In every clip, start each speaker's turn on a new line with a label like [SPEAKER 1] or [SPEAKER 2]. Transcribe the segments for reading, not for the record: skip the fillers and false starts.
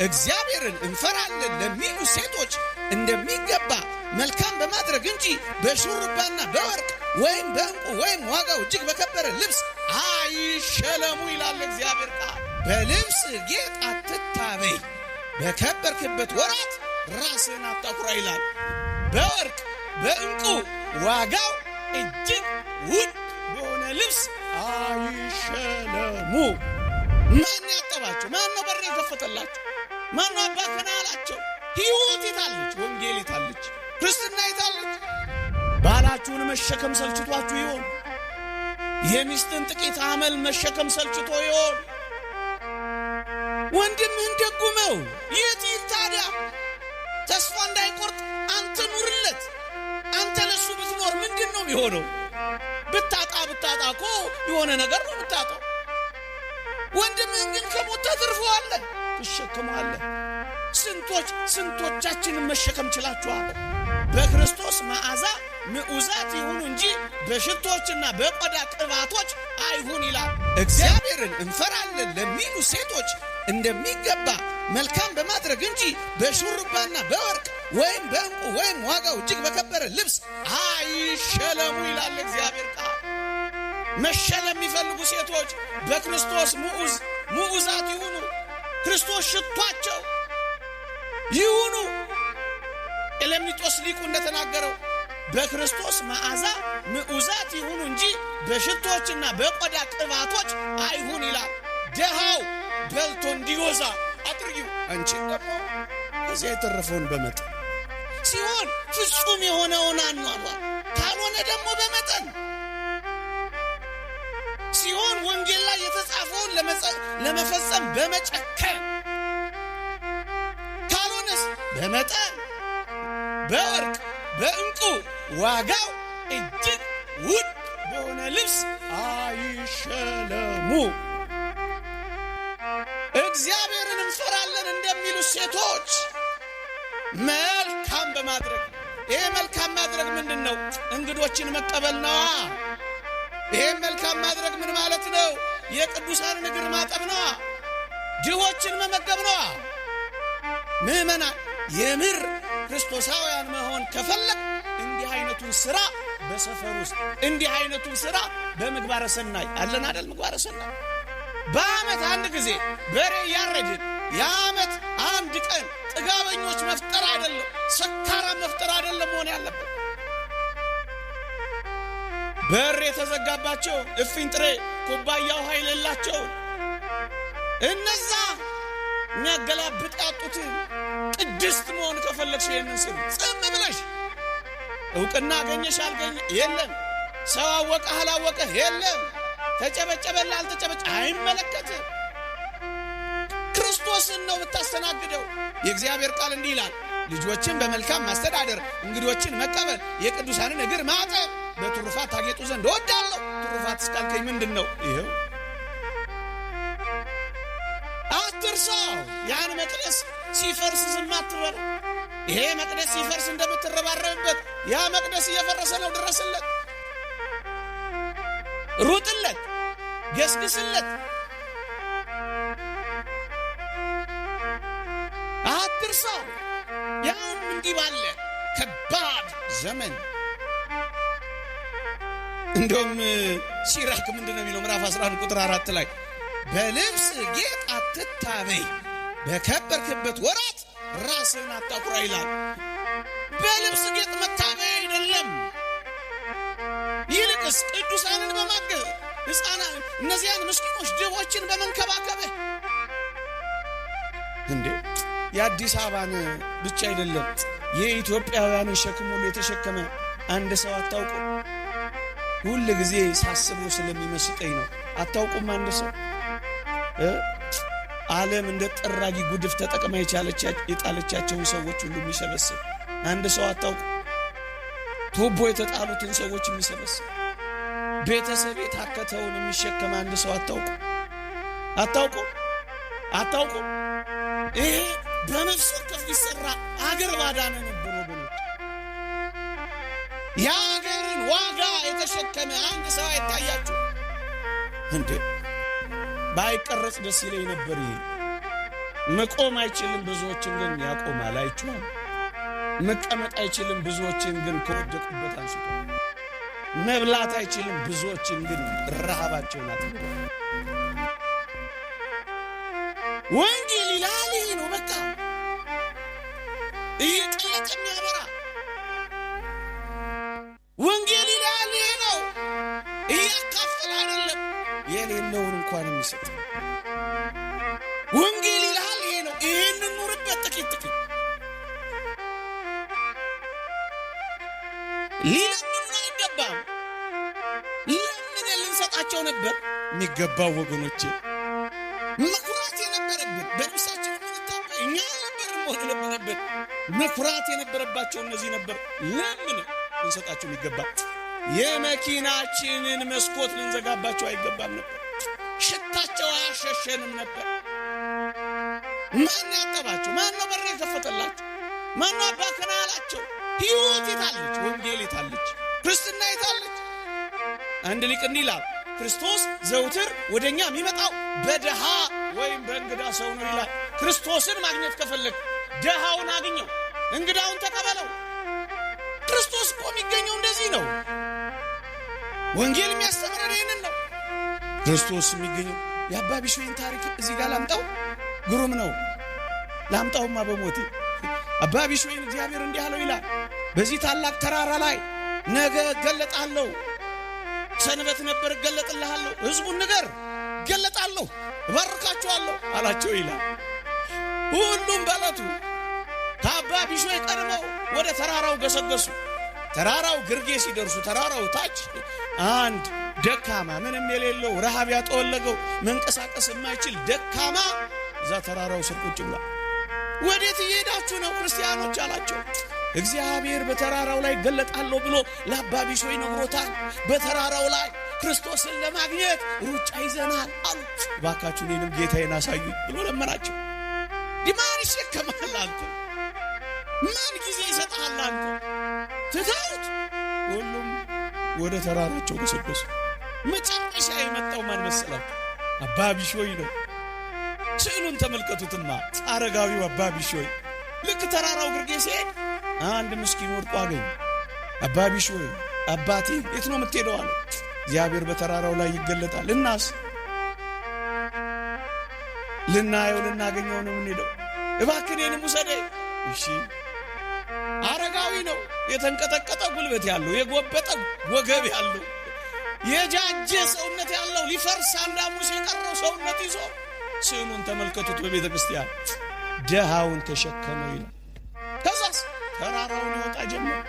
[SPEAKER 1] እግዚአብሔርን እንፈራለን ለሚሉ ሴቶች እንደሚገባ መልካም በማድረግ እንጂ በሹሩባና በወርቅ ወይም በእንቁ ወይም ዋጋው እጅግ በከበረ ልብስ አይሸለሙ ይላል እግዚአብሔር ቃል። በልብስ ጌጥ አትታበይ፣ በከበርክበት ወራት ራስህን አታኩራ ይላል። በወርቅ በእንቁ ዋጋው እጅግ ውድ በሆነ ልብስ አይሸለሙ። ማን ያጠባቸው? ማን ነው በር የከፈተላቸው? ማን ነው አባከና አላቸው? ሕይወት የታለች? ወንጌል የታለች? ክርስትና የታለች? ባላችሁን መሸከም ሰልችቷችሁ ይሆን? የሚስትን ጥቂት አመል መሸከም ሰልችቶ ይሆን? ወንድምህን ደጉመው። የት ይህ ታዲያ? ተስፋ እንዳይቆርጥ አንተ ኑርለት። አንተ ለሱ ብትኖር ምንድን ነው የሚሆነው? ብታጣ እኮ የሆነ ነገር ነው ብታጣው። ወንድምህን ግን ከሞት ተትርፈዋለህ፣ ትሸከመዋለህ። ስንቶቻችንን መሸከም ችላችኋል? በክርስቶስ መዓዛ ምዑዛት ይሁኑ እንጂ በሽቶችና በቆዳ ቅባቶች አይሁን ይላል። እግዚአብሔርን እንፈራለን ለሚሉ ሴቶች እንደሚገባ መልካም በማድረግ እንጂ በሹሩባና በወርቅ ወይም በእንቁ ወይም ዋጋው እጅግ በከበረ ልብስ አይሸለሙ ይላል እግዚአብሔር ቃል። መሸለም የሚፈልጉ ሴቶች በክርስቶስ ምዑዛት ይሁኑ። ክርስቶስ ሽቷቸው ይሁኑ። ኤሌምኒጦስ ሊቁ እንደተናገረው በክርስቶስ መዓዛ ምዑዛት ይሁኑ እንጂ በሽቶችና በቆዳ ቅባቶች አይሁን ይላል። ደሃው በልቶ እንዲወዛ አድርጊው። አንቺ ደግሞ ከዚያ የተረፈውን በመጠን ሲሆን ፍጹም የሆነውን አኗኗር፣ ካልሆነ ደግሞ በመጠን ሲሆን ወንጌል ላይ የተጻፈውን ለመፈጸም በመጨከን፣ ካልሆነስ በመጠን በወርቅ በእንቁ ዋጋው እጅግ ውድ በሆነ ልብስ አይሸለሙ። እግዚአብሔርን እንፈራለን እንደሚሉ ሴቶች መልካም በማድረግ ይሄ መልካም ማድረግ ምንድን ነው? እንግዶችን መቀበል ነዋ። ይሄ መልካም ማድረግ ምን ማለት ነው? የቅዱሳንን እግር ማጠብ ነዋ። ድሆችን መመገብ ነዋ። ምዕመናን የምር ክርስቶሳውያን መሆን ከፈለግ እንዲህ አይነቱን ስራ በሰፈር ውስጥ እንዲህ አይነቱን ስራ በምግባረ ሰናይ አለን አይደል? ምግባረ ሰናይ በዓመት አንድ ጊዜ በሬ ያረድን የዓመት አንድ ቀን ጥጋበኞች መፍጠር አይደለም፣ ሰካራም መፍጠር አይደለም መሆን ያለበት። በር የተዘጋባቸው እፍኝ ጥሬ ኩባያ ውሃ የሌላቸው እነዛ የሚያገላብጥ ያጡትን ቅድስት መሆን ከፈለግሽ ይህንን ስም ጽም ብለሽ እውቅና አገኘሽ አልገኘ የለም፣ ሰው አወቀህ አላወቀህ የለም፣ ተጨበጨበላ አልተጨበጨ አይመለከትም። ክርስቶስን ነው ብታስተናግደው። የእግዚአብሔር ቃል እንዲህ ይላል፣ ልጆችን በመልካም ማስተዳደር፣ እንግዶችን መቀበል፣ የቅዱሳንን እግር ማጠብ፣ በትሩፋት ታጌጡ ዘንድ እወዳለሁ። ትሩፋት እስካልከኝ ምንድን ነው? ይኸው አትርሳው። ያን መቅደስ ሲፈርስ ዝም አትበል። ይሄ መቅደስ ሲፈርስ እንደምትረባረብበት ያ መቅደስ እየፈረሰ ነው። ድረስለት፣ ሩጥለት፣ ገስግስለት። አትርሳው። ያውም እንዲህ ባለ ከባድ ዘመን። እንደውም ሲራክ ምንድን ነው የሚለው? ምዕራፍ 11 ቁጥር 4 ላይ በልብስ ጌጥ አትታበይ፣ በከበርክበት ወራት ራስህን አታኩራ ይላል። በልብስ ጌጥ መታበይ አይደለም። ይልቅስ ቅዱሳንን በማገዝ ሕፃናን፣ እነዚያን ምስኪኖች ድሆችን በመንከባከብህ። እንዴ የአዲስ አበባን ብቻ አይደለም የኢትዮጵያውያንን ሸክም ሁሉ የተሸከመ አንድ ሰው አታውቁ? ሁል ጊዜ ሳስበው ስለሚመስጠኝ ነው። አታውቁም? አንድ ሰው ዓለም እንደ ጠራጊ ጉድፍ ተጠቅማ የጣለቻቸውን ሰዎች ሁሉ የሚሰበስብ አንድ ሰው አታውቁ? ቱቦ የተጣሉትን ሰዎች የሚሰበስብ ቤተሰብ የታከተውን የሚሸከም አንድ ሰው አታውቁ? አታውቁ? ይሄ በነፍስ ወከፍ ሊሰራ አገር ባዳነ ነበር ወገኖች። የአገርን ዋጋ የተሸከመ አንድ ሰው አይታያችሁ እንዴ? ባይቀረጽ ደስ ይለኝ ነበር። ይሄ መቆም አይችልም፣ ብዙዎችን ግን ያቆማል። አይችልም። መቀመጥ አይችልም፣ ብዙዎችን ግን ከወደቁበት አንስቷል። መብላት አይችልም፣ ብዙዎችን ግን ረሃባቸውን አጥግቧል። ወንጌል ይላል ይሄ ነው። በቃ እየቀለጠ የሚያበራ ወንጌል ይላል ይሄ ነው። እያካፈለ አይደለም፣ የሌለውን እንኳን የሚሰጥ ወንጌል ይላል ይሄ ነው። ይሄንን ኑርበት። ጥቂት ሊለምኑን አይገባም። ለምን ልንሰጣቸው ነበር የሚገባው? ወገኖቼ መኩራት የነበረብን በልብሳችን ምንታበ እኛ ነበር መሆን የነበረብን። መኩራት የነበረባቸው እነዚህ ነበር። ለምን ልንሰጣቸው የሚገባ? የመኪናችንን መስኮት ልንዘጋባቸው አይገባም ነበር። ሽታቸው አያሸሸንም ነበር። ማን ያጠባቸው? ማን ነው በር የከፈተላቸው? ማን ነው አባከና ያላቸው? ሕይወት የታለች? ወንጌል የታለች? ክርስትና የታለች? አንድ ሊቅ እንዲህ ይላል፣ ክርስቶስ ዘውትር ወደኛ የሚመጣው በደሃ ወይም በእንግዳ ሰው ነው ይላል። ክርስቶስን ማግኘት ከፈለግ ደሃውን አግኘው፣ እንግዳውን ተቀበለው። ክርስቶስ እኮ የሚገኘው እንደዚህ ነው። ወንጌል የሚያስተምረን ይህንን ነው። ክርስቶስ የሚገኘው የአባ ቢሾይን ታሪክ እዚህ ጋር ላምጣው። ግሩም ነው። ላምጣውማ በሞቴ። አባ ቢሾይን እግዚአብሔር እንዲህ አለው ይላል፣ በዚህ ታላቅ ተራራ ላይ ነገ እገለጣለሁ። ሰንበት ነበር፣ እገለጥልሃለሁ። ሕዝቡን ንገር፣ እገለጣለሁ፣ እባርካቸዋለሁ አላቸው ይላል። ሁሉም በዕለቱ ከአባ ቢሾይ ቀድመው ወደ ተራራው ገሰገሱ። ተራራው ግርጌ ሲደርሱ ተራራው ታች አንድ ደካማ ምንም የሌለው ረሃብ ያጠወለገው መንቀሳቀስ የማይችል ደካማ እዛ ተራራው ስር ቁጭ ብሏል። ወዴት እየሄዳችሁ ነው ክርስቲያኖች አላቸው። እግዚአብሔር በተራራው ላይ ገለጣለሁ ብሎ ለአባ ቢሾይ ነግሮታል። በተራራው ላይ ክርስቶስን ለማግኘት ሩጫ ይዘናል አሉት። እባካችሁ እኔንም ጌታዬን አሳዩ ብሎ ለመናቸው። ማን ይሸከማል አንተ? ማን ጊዜ ይሰጣል አንተ? ትተውት ሁሉም ወደ ተራራቸው ገሰገሱ። መጨረሻ የመጣው ማን መሰላችሁ? አባ ቢሾይ ነው። ስዕሉን ተመልከቱትማ። አረጋዊው አባ ቢሾይ ልክ ተራራው ግርጌ ሲሄድ አንድ ምስኪን ወድቆ አገኘ። አባ ቢሾይ አባቴ የት ነው የምትሄደው አለ። እግዚአብሔር በተራራው ላይ ይገለጣል። እናስ ልናየው ልናገኘው ነው የምንሄደው። እባክህ እኔንም ውሰደኝ። እሺ። አረጋዊ ነው። የተንቀጠቀጠ ጉልበት ያለው፣ የጎበጠ ወገብ ያለው፣ የጃጀ ሰውነት ያለው፣ ሊፈርስ አንዳሙስ የቀረው ሰውነት ይዞ ስዕሉን ተመልከቱት። በቤተ ክርስቲያን ደሃውን ተሸከመው ይላል። ከዛስ ተራራውን ይወጣ ጀመር።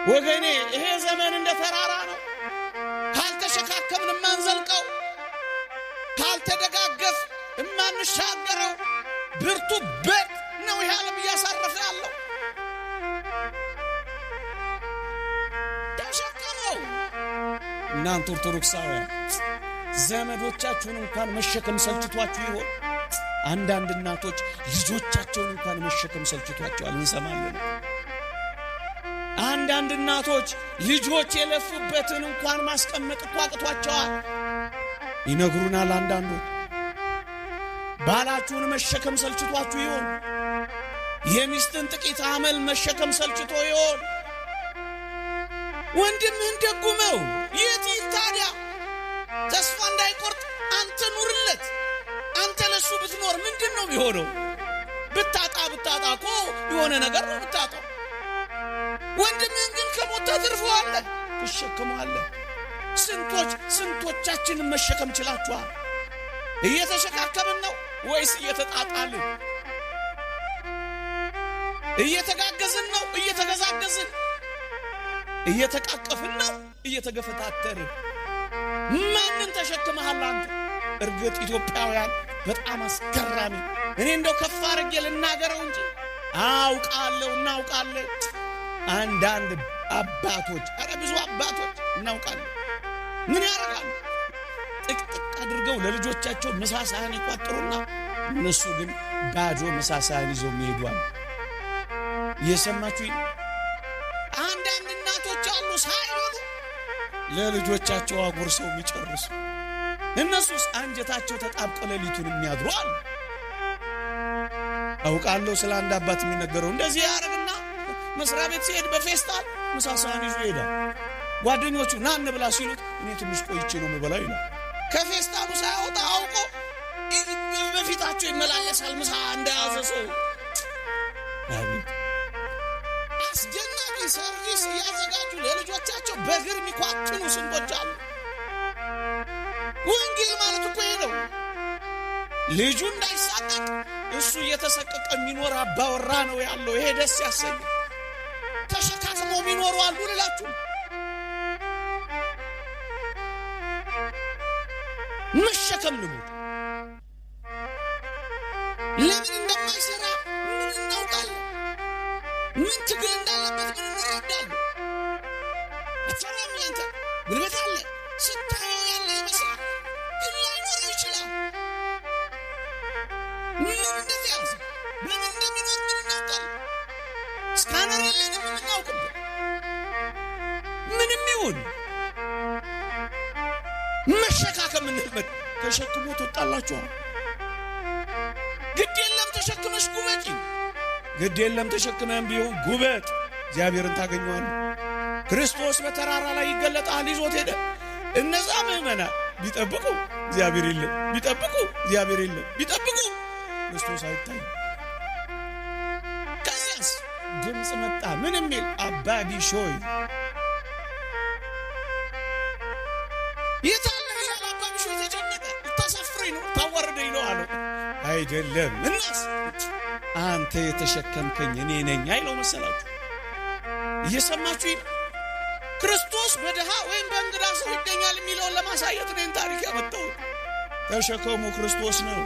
[SPEAKER 1] ወገኔ ይሄ ዘመን እንደ ተራራ ነው። ካልተሸካከምን የማንዘልቀው፣ ካልተደጋገፍ የማንሻገረው ብርቱ በት ነው ይሄ ዓለም እያሳረፈ ያለው። ተሸከመው። እናንተ ኦርቶዶክሳውያን ዘመዶቻችሁን እንኳን መሸከም ሰልችቷችሁ ይሆን? አንዳንድ እናቶች ልጆቻቸውን እንኳን መሸከም ሰልችቷቸዋል፣ እንሰማለን። አንዳንድ እናቶች ልጆች የለፉበትን እንኳን ማስቀመጥ እኮ አቅቷቸዋል፣ ይነግሩናል። አንዳንዶች ባላችሁን መሸከም ሰልችቷችሁ ይሆን? የሚስትን ጥቂት አመል መሸከም ሰልችቶ ይሆን? ወንድምህን ደጉመው። የት ይል ታዲያ? ተስፋ እንዳይቆርጥ አንተ ኑርለት። አንተ ለሱ ብትኖር ምንድን ነው የሚሆነው? ብታጣ እኮ የሆነ ነገር ነው ብታጣው። ወንድምህን ግን ከሞት ታተርፈዋለህ፣ ትሸከመዋለህ። ስንቶቻችንን መሸከም ችላችኋል? እየተሸካከምን ነው ወይስ እየተጣጣልን? እየተጋገዝን ነው እየተገዛገዝን? እየተቃቀፍን ነው እየተገፈታተርን? ማንን ተሸክመሃል አንተ? እርግጥ ኢትዮጵያውያን በጣም አስገራሚ። እኔ እንደው ከፍ አድርጌ ልናገረው እንጂ አውቃለሁ፣ እናውቃለን። አንዳንድ አባቶች፣ ኧረ ብዙ አባቶች እናውቃለን፣ ምን ያደርጋሉ? ጥቅጥቅ አድርገው ለልጆቻቸው ምሳ ሳህን ይቋጥሩና እነሱ ግን ባዶ ምሳ ሳህን ይዘው የሚሄዷል። እየሰማችሁ? አንዳንድ እናቶች አሉ ሳይበሉ ለልጆቻቸው አጉርሰው የሚጨርሱ። እነሱስ አንጀታቸው ተጣብቆ ሌሊቱን የሚያድሩ አሉ። አውቃለሁ ስለ አንድ አባት የሚነገረው እንደዚህ ያረግና መስሪያ ቤት ሲሄድ በፌስታል ምሳሳን ይዞ ይሄዳል። ጓደኞቹ ና እንብላ ሲሉት እኔ ትንሽ ቆይቼ ነው የምበላው ይላል። ከፌስታሉ ሳይወጣ አውቆ በፊታቸው ይመላለሳል ምሳ እንደያዘ ሰው። አቤት አስደናቂ ሰርቪስ እያዘጋጁ ለልጆቻቸው በእግር የሚኳትኑ ስንቶች አሉ። ወንጌል ማለት እኮ ይሄ ነው። ልጁ እንዳይሳቀቅ እሱ እየተሰቀቀ የሚኖር አባወራ ነው ያለው። ይሄ ደስ ያሰኝ። ተሸካክሞ የሚኖሩ አሉ ልላችሁ። መሸከም ልሙድ። ለምን እንደማይሰራ ምን እናውቃለን? ምን ትግል እንዳለበት ምን እንረዳለን? አትፈራም? ያንተ ጉልበት አለ ስታየው ያለ ይመስላል፣ ግን ላይኖር ይችላል። ምን እንደዚያዝ ምን እንደሚኖር ምን እናውቃለን? ስካነር የለንም ምን እናውቅበት? ምንም ይሁን መሸካከም እንልመድ። ተሸክሞ ትወጣላችኋል። ግድ የለም ተሸክመሽ ጉበጪ። ግድ የለም ተሸክመን ቢሆን ጉበጥ፣ እግዚአብሔርን ታገኘዋለህ። ክርስቶስ በተራራ ላይ ይገለጣል፣ ይዞት ሄደ። እነዛ ምዕመናን ቢጠብቁ እግዚአብሔር የለም፣ ቢጠብቁ እግዚአብሔር የለም፣ ቢጠብቁ ክርስቶስ አይታይም። ከዚያስ ድምፅ መጣ። ምን የሚል? አባ ቢሾይ የታለ ያለ አባ ቢሾይ ተጨነቀ። ልታሳፍረኝ ነው ታዋርደኝ ነው አለው። አይደለም እናስ አንተ የተሸከምከኝ እኔ ነኝ አይለው መሰላችሁ? እየሰማችሁ ክርስቶስ በድሃ ወይም በእንግዳ ሰው ይገኛል የሚለውን ለማሳየት ነው ታሪክ ያመጣው። ተሸከሙ ክርስቶስ ነው።